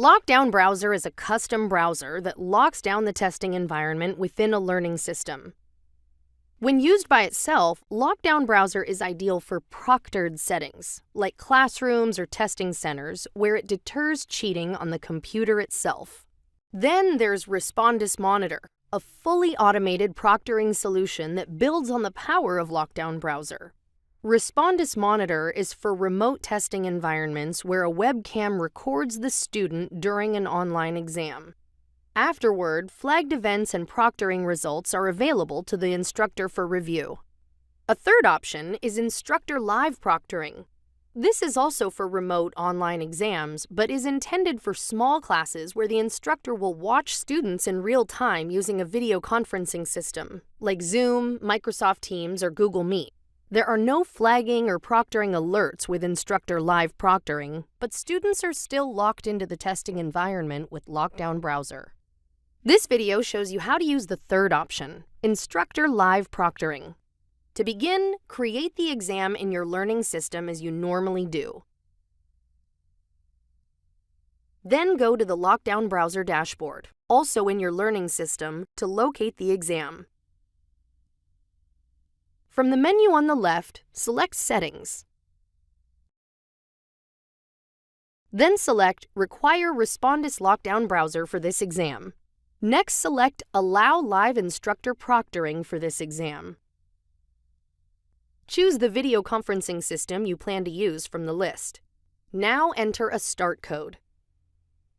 LockDown Browser is a custom browser that locks down the testing environment within a learning system. When used by itself, LockDown Browser is ideal for proctored settings, like classrooms or testing centers, where it deters cheating on the computer itself. Then there's Respondus Monitor, a fully automated proctoring solution that builds on the power of LockDown Browser. Respondus Monitor is for remote testing environments where a webcam records the student during an online exam. Afterward, flagged events and proctoring results are available to the instructor for review. A third option is Instructor Live Proctoring. This is also for remote online exams, but is intended for small classes where the instructor will watch students in real time using a video conferencing system, like Zoom, Microsoft Teams, or Google Meet. There are no flagging or proctoring alerts with Instructor Live Proctoring, but students are still locked into the testing environment with LockDown Browser. This video shows you how to use the third option, Instructor Live Proctoring. To begin, create the exam in your learning system as you normally do. Then go to the LockDown Browser dashboard, also in your learning system, to locate the exam. From the menu on the left, select Settings. Then select Require Respondus LockDown Browser for this exam. Next, select Allow Live Instructor Proctoring for this exam. Choose the video conferencing system you plan to use from the list. Now enter a start code.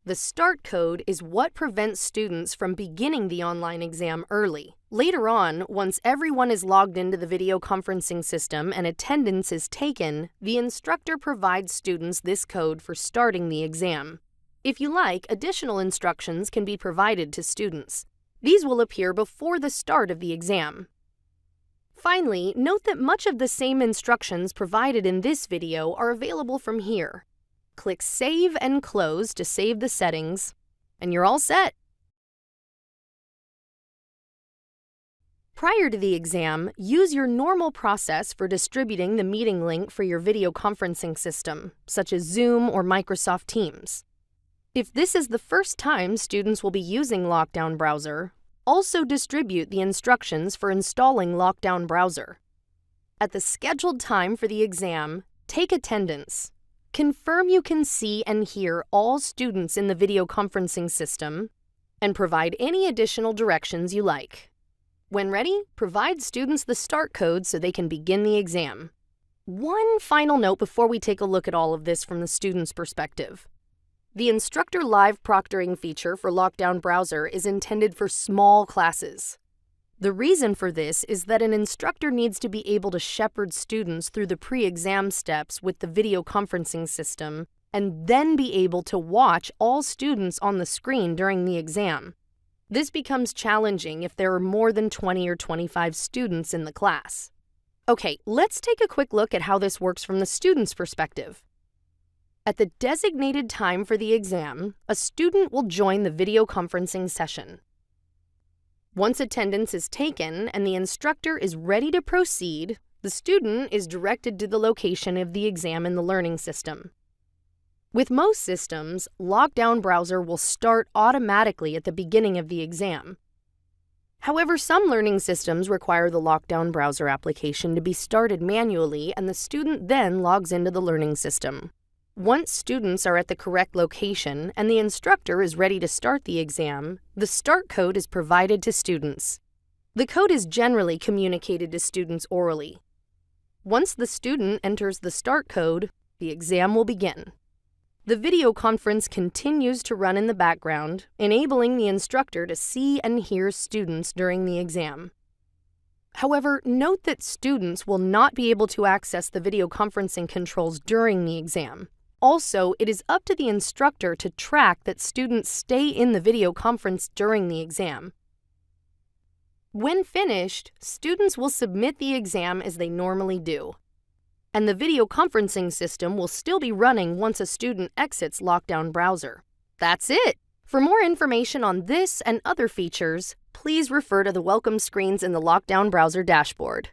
The start code is what prevents students from beginning the online exam early. Later on, once everyone is logged into the video conferencing system and attendance is taken, the instructor provides students this code for starting the exam. If you like, additional instructions can be provided to students. These will appear before the start of the exam. Finally, note that much of the same instructions provided in this video are available from here. Click Save and Close to save the settings, and you're all set. Prior to the exam, use your normal process for distributing the meeting link for your video conferencing system, such as Zoom or Microsoft Teams. If this is the first time students will be using LockDown Browser, also distribute the instructions for installing LockDown Browser. At the scheduled time for the exam, take attendance. Confirm you can see and hear all students in the video conferencing system, and provide any additional directions you like. When ready, provide students the start code so they can begin the exam. One final note before we take a look at all of this from the student's perspective. The Instructor Live Proctoring feature for LockDown Browser is intended for small classes. The reason for this is that an instructor needs to be able to shepherd students through the pre-exam steps with the video conferencing system and then be able to watch all students on the screen during the exam. This becomes challenging if there are more than 20 or 25 students in the class. Okay, let's take a quick look at how this works from the student's perspective. At the designated time for the exam, a student will join the video conferencing session. Once attendance is taken and the instructor is ready to proceed, the student is directed to the location of the exam in the learning system. With most systems, LockDown Browser will start automatically at the beginning of the exam. However, some learning systems require the LockDown Browser application to be started manually, and the student then logs into the learning system. Once students are at the correct location and the instructor is ready to start the exam, the start code is provided to students. The code is generally communicated to students orally. Once the student enters the start code, the exam will begin. The video conference continues to run in the background, enabling the instructor to see and hear students during the exam. However, note that students will not be able to access the video conferencing controls during the exam. Also, it is up to the instructor to track that students stay in the video conference during the exam. When finished, students will submit the exam as they normally do. And the video conferencing system will still be running once a student exits LockDown Browser. That's it! For more information on this and other features, please refer to the welcome screens in the LockDown Browser dashboard.